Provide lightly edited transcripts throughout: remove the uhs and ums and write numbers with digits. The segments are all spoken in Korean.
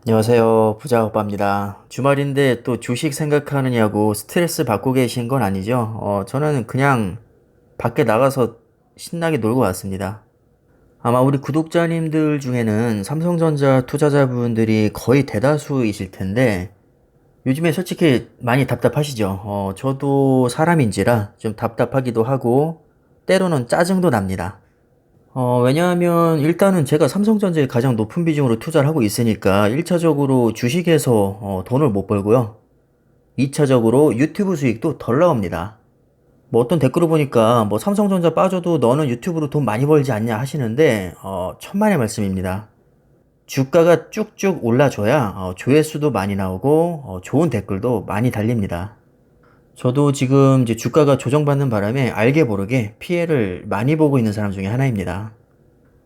안녕하세요. 부자 오빠입니다. 주말인데 또 주식 생각하느냐고 스트레스 받고 계신 건 아니죠? 저는 그냥 밖에 나가서 신나게 놀고 왔습니다. 아마 우리 구독자님들 중에는 삼성전자 투자자분들이 거의 대다수이실 텐데 요즘에 솔직히 많이 답답하시죠? 저도 사람인지라 좀 답답하기도 하고 때로는 짜증도 납니다. 왜냐하면 일단은 제가 삼성전자에 가장 높은 비중으로 투자를 하고 있으니까 1차적으로 주식에서 돈을 못 벌고요. 2차적으로 유튜브 수익도 덜 나옵니다. 뭐 어떤 댓글을 보니까 뭐 삼성전자 빠져도 너는 유튜브로 돈 많이 벌지 않냐 하시는데 천만의 말씀입니다. 주가가 쭉쭉 올라줘야 조회수도 많이 나오고 좋은 댓글도 많이 달립니다. 저도 지금 이제 주가가 조정받는 바람에 알게 모르게 피해를 많이 보고 있는 사람 중에 하나입니다.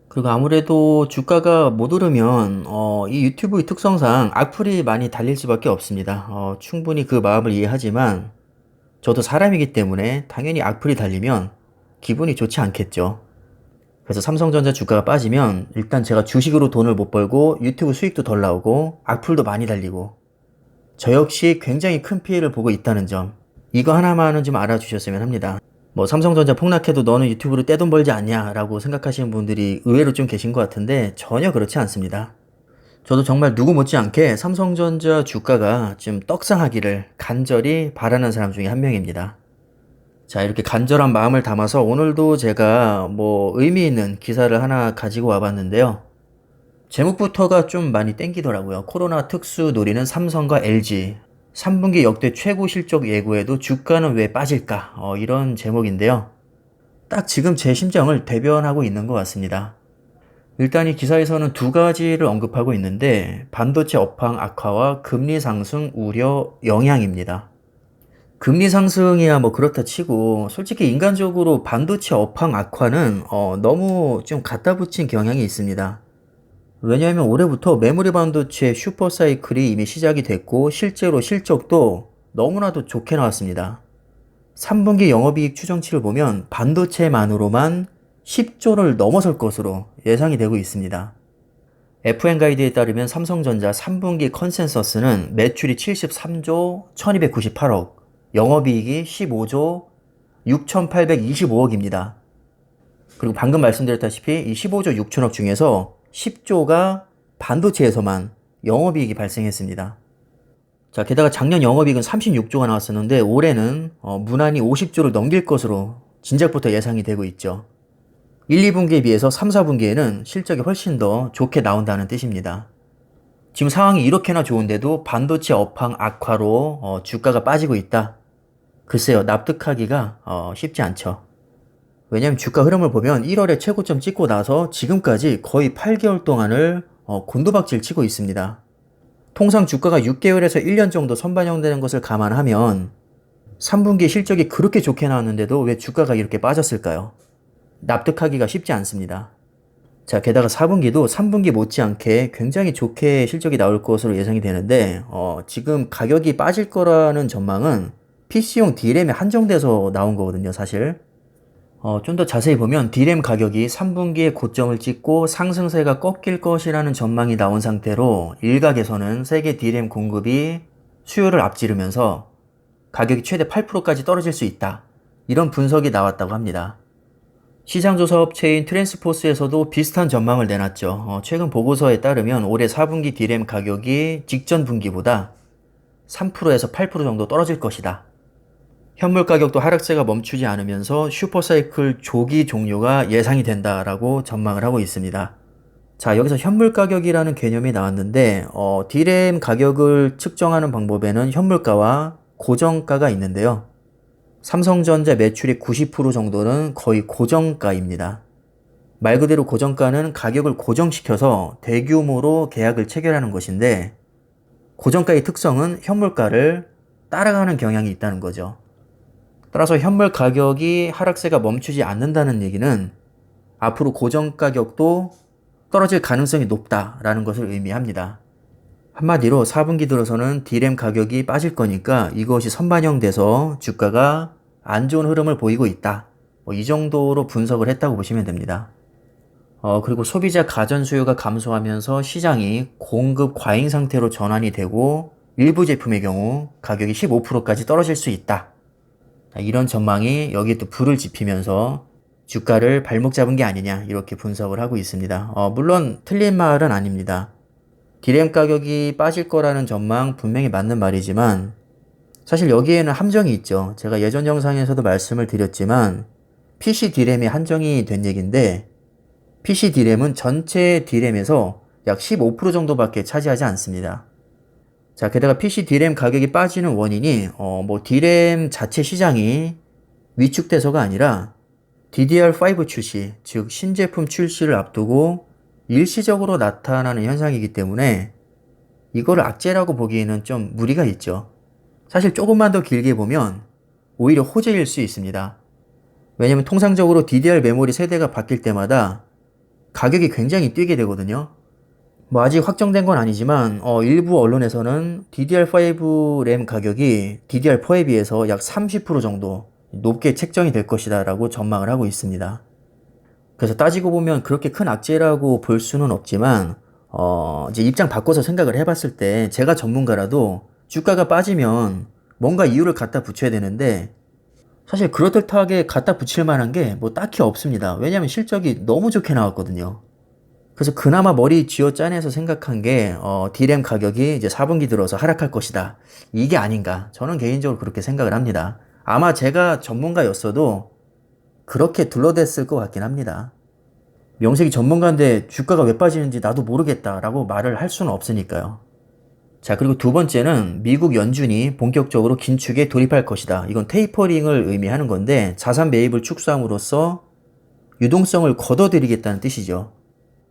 그리고 아무래도 주가가 못 오르면 이 유튜브의 특성상 악플이 많이 달릴 수밖에 없습니다. 충분히 그 마음을 이해하지만 저도 사람이기 때문에 당연히 악플이 달리면 기분이 좋지 않겠죠. 그래서 삼성전자 주가가 빠지면 일단 제가 주식으로 돈을 못 벌고 유튜브 수익도 덜 나오고 악플도 많이 달리고 저 역시 굉장히 큰 피해를 보고 있다는 점, 이거 하나만은 좀 알아주셨으면 합니다. 뭐 삼성전자 폭락해도 너는 유튜브로 떼돈 벌지 않냐 라고 생각하시는 분들이 의외로 좀 계신 것 같은데 전혀 그렇지 않습니다. 저도 정말 누구 못지않게 삼성전자 주가가 좀 떡상하기를 간절히 바라는 사람 중에 한 명입니다. 자, 이렇게 간절한 마음을 담아서 오늘도 제가 뭐 의미 있는 기사를 하나 가지고 와봤는데요. 제목부터가 좀 많이 땡기더라고요. 코로나 특수 노리는 삼성과 LG. 3분기 역대 최고 실적 예고에도 주가는 왜 빠질까? 이런 제목인데요. 딱 지금 제 심정을 대변하고 있는 것 같습니다. 일단 이 기사에서는 두 가지를 언급하고 있는데 반도체 업황 악화와 금리 상승 우려 영향입니다. 금리 상승이야 뭐 그렇다 치고 솔직히 인간적으로 반도체 업황 악화는 너무 좀 갖다 붙인 경향이 있습니다. 왜냐하면 올해부터 메모리 반도체 슈퍼 사이클이 이미 시작이 됐고 실제로 실적도 너무나도 좋게 나왔습니다. 3분기 영업이익 추정치를 보면 반도체만으로만 10조를 넘어설 것으로 예상이 되고 있습니다. FN 가이드에 따르면 삼성전자 3분기 컨센서스는 매출이 73조 1298억, 영업이익이 15조 6825억입니다. 그리고 방금 말씀드렸다시피 이 15조 6천억 중에서 10조가 반도체에서만 영업이익이 발생했습니다. 자, 게다가 작년 영업이익은 36조가 나왔었는데 올해는 무난히 50조를 넘길 것으로 진작부터 예상이 되고 있죠. 1, 2분기에 비해서 3, 4분기에는 실적이 훨씬 더 좋게 나온다는 뜻입니다. 지금 상황이 이렇게나 좋은데도 반도체 업황 악화로 주가가 빠지고 있다. 글쎄요, 납득하기가 쉽지 않죠. 왜냐면 주가 흐름을 보면 1월에 최고점 찍고 나서 지금까지 거의 8개월 동안을 곤두박질 치고 있습니다. 통상 주가가 6개월에서 1년 정도 선반영되는 것을 감안하면 3분기 실적이 그렇게 좋게 나왔는데도 왜 주가가 이렇게 빠졌을까요? 납득하기가 쉽지 않습니다. 자, 게다가 4분기도 3분기 못지않게 굉장히 좋게 실적이 나올 것으로 예상이 되는데 지금 가격이 빠질 거라는 전망은 PC용 D램에 한정돼서 나온 거거든요, 사실. 좀 더 자세히 보면 D램 가격이 3분기에 고점을 찍고 상승세가 꺾일 것이라는 전망이 나온 상태로 일각에서는 세계 D램 공급이 수요를 앞지르면서 가격이 최대 8%까지 떨어질 수 있다. 이런 분석이 나왔다고 합니다. 시장조사 업체인 트랜스포스에서도 비슷한 전망을 내놨죠. 최근 보고서에 따르면 올해 4분기 D램 가격이 직전 분기보다 3%에서 8% 정도 떨어질 것이다. 현물 가격도 하락세가 멈추지 않으면서 슈퍼사이클 조기 종료가 예상이 된다라고 전망을 하고 있습니다. 자, 여기서 현물 가격이라는 개념이 나왔는데 D램 가격을 측정하는 방법에는 현물가와 고정가가 있는데요. 삼성전자 매출의 90% 정도는 거의 고정가입니다. 말 그대로 고정가는 가격을 고정시켜서 대규모로 계약을 체결하는 것인데 고정가의 특성은 현물가를 따라가는 경향이 있다는 거죠. 따라서 현물 가격이 하락세가 멈추지 않는다는 얘기는 앞으로 고정 가격도 떨어질 가능성이 높다라는 것을 의미합니다. 한마디로 4분기 들어서는 D램 가격이 빠질 거니까 이것이 선반영돼서 주가가 안 좋은 흐름을 보이고 있다. 이 정도로 분석을 했다고 보시면 됩니다. 그리고 소비자 가전 수요가 감소하면서 시장이 공급 과잉 상태로 전환이 되고 일부 제품의 경우 가격이 15%까지 떨어질 수 있다. 이런 전망이 여기에 또 불을 지피면서 주가를 발목 잡은 게 아니냐 이렇게 분석을 하고 있습니다. 물론 틀린 말은 아닙니다. 디램 가격이 빠질 거라는 전망 분명히 맞는 말이지만 사실 여기에는 함정이 있죠. 제가 예전 영상에서도 말씀을 드렸지만 PC 디램이 한정이 된 얘기인데 PC 디램은 전체 디램에서 약 15% 정도밖에 차지하지 않습니다. 자, 게다가 PC 디램 가격이 빠지는 원인이 디램 자체 시장이 위축돼서가 아니라 DDR5 출시, 즉 신제품 출시를 앞두고 일시적으로 나타나는 현상이기 때문에 이거를 악재라고 보기에는 좀 무리가 있죠. 사실 조금만 더 길게 보면 오히려 호재일 수 있습니다. 왜냐면 통상적으로 DDR 메모리 세대가 바뀔 때마다 가격이 굉장히 뛰게 되거든요. 뭐 아직 확정된 건 아니지만 일부 언론에서는 DDR5 램 가격이 DDR4에 비해서 약 30% 정도 높게 책정이 될 것이다 라고 전망을 하고 있습니다. 그래서 따지고 보면 그렇게 큰 악재라고 볼 수는 없지만 이제 입장 바꿔서 생각을 해봤을 때 제가 전문가라도 주가가 빠지면 뭔가 이유를 갖다 붙여야 되는데 사실 그럴듯하게 갖다 붙일 만한 게 뭐 딱히 없습니다. 왜냐면 실적이 너무 좋게 나왔거든요. 그래서 그나마 머리 쥐어 짜내서 생각한 게 D램 가격이 이제 4분기 들어서 하락할 것이다. 이게 아닌가. 저는 개인적으로 그렇게 생각을 합니다. 아마 제가 전문가였어도 그렇게 둘러댔을 것 같긴 합니다. 명색이 전문가인데 주가가 왜 빠지는지 나도 모르겠다라고 말을 할 수는 없으니까요. 자, 그리고 두 번째는 미국 연준이 본격적으로 긴축에 돌입할 것이다. 이건 테이퍼링을 의미하는 건데 자산 매입을 축소함으로써 유동성을 걷어들이겠다는 뜻이죠.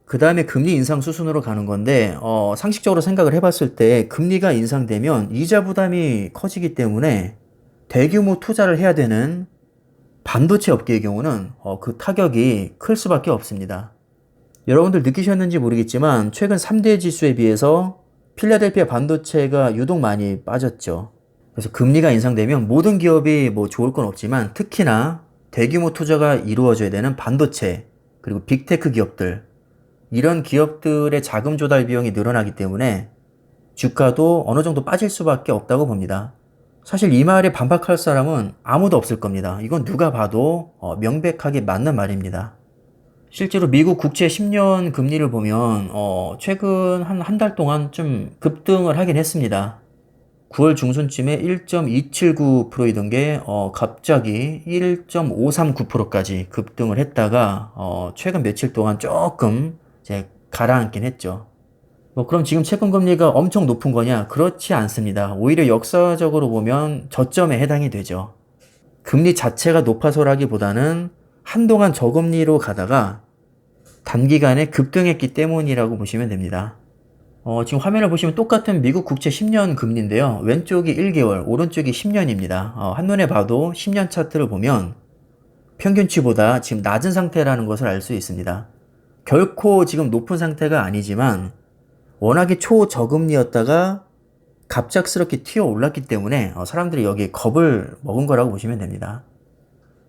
그 다음에 금리 인상 수순으로 가는 건데 상식적으로 생각을 해봤을 때 금리가 인상되면 이자 부담이 커지기 때문에 대규모 투자를 해야 되는 반도체 업계의 경우는 그 타격이 클 수밖에 없습니다. 여러분들 느끼셨는지 모르겠지만 최근 3대 지수에 비해서 필라델피아 반도체가 유독 많이 빠졌죠. 그래서 금리가 인상되면 모든 기업이 뭐 좋을 건 없지만 특히나 대규모 투자가 이루어져야 되는 반도체 그리고 빅테크 기업들 이런 기업들의 자금 조달 비용이 늘어나기 때문에 주가도 어느 정도 빠질 수밖에 없다고 봅니다. 사실 이 말에 반박할 사람은 아무도 없을 겁니다. 이건 누가 봐도 명백하게 맞는 말입니다. 실제로 미국 국채 10년 금리를 보면 최근 한 달 동안 좀 급등을 하긴 했습니다. 9월 중순쯤에 1.279%이던 게 갑자기 1.539%까지 급등을 했다가 최근 며칠 동안 조금 이제 가라앉긴 했죠. 그럼 지금 채권 금리가 엄청 높은 거냐? 그렇지 않습니다. 오히려 역사적으로 보면 저점에 해당이 되죠. 금리 자체가 높아서라기보다는 한동안 저금리로 가다가 단기간에 급등했기 때문이라고 보시면 됩니다. 지금 화면을 보시면 똑같은 미국 국채 10년 금리인데요. 왼쪽이 1개월, 오른쪽이 10년입니다. 한눈에 봐도 10년 차트를 보면 평균치보다 지금 낮은 상태라는 것을 알 수 있습니다. 결코 지금 높은 상태가 아니지만 워낙에 초저금리였다가 갑작스럽게 튀어 올랐기 때문에 사람들이 여기에 겁을 먹은 거라고 보시면 됩니다.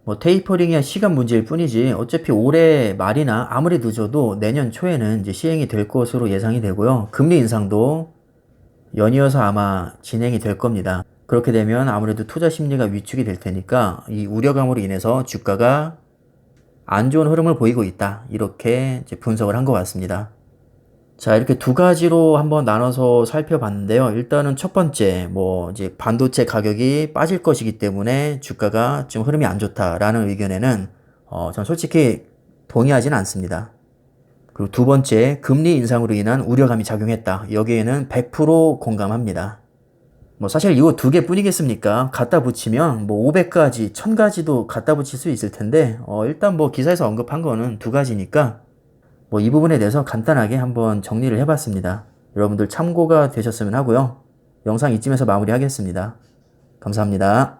뭐 테이퍼링이야 시간 문제일 뿐이지 어차피 올해 말이나 아무리 늦어도 내년 초에는 이제 시행이 될 것으로 예상이 되고요. 금리 인상도 연이어서 아마 진행이 될 겁니다. 그렇게 되면 아무래도 투자 심리가 위축이 될 테니까 이 우려감으로 인해서 주가가 안 좋은 흐름을 보이고 있다. 이렇게 이제 분석을 한 것 같습니다. 자, 이렇게 두 가지로 한번 나눠서 살펴봤는데요. 일단은 첫 번째, 이제 반도체 가격이 빠질 것이기 때문에 주가가 좀 흐름이 안 좋다라는 의견에는, 전 솔직히 동의하지는 않습니다. 그리고 두 번째, 금리 인상으로 인한 우려감이 작용했다. 여기에는 100% 공감합니다. 사실 이거 두 개 뿐이겠습니까? 갖다 붙이면 500가지, 1000가지도 갖다 붙일 수 있을 텐데, 일단 기사에서 언급한 거는 두 가지니까, 이 부분에 대해서 간단하게 한번 정리를 해봤습니다. 여러분들 참고가 되셨으면 하고요. 영상 이쯤에서 마무리하겠습니다. 감사합니다.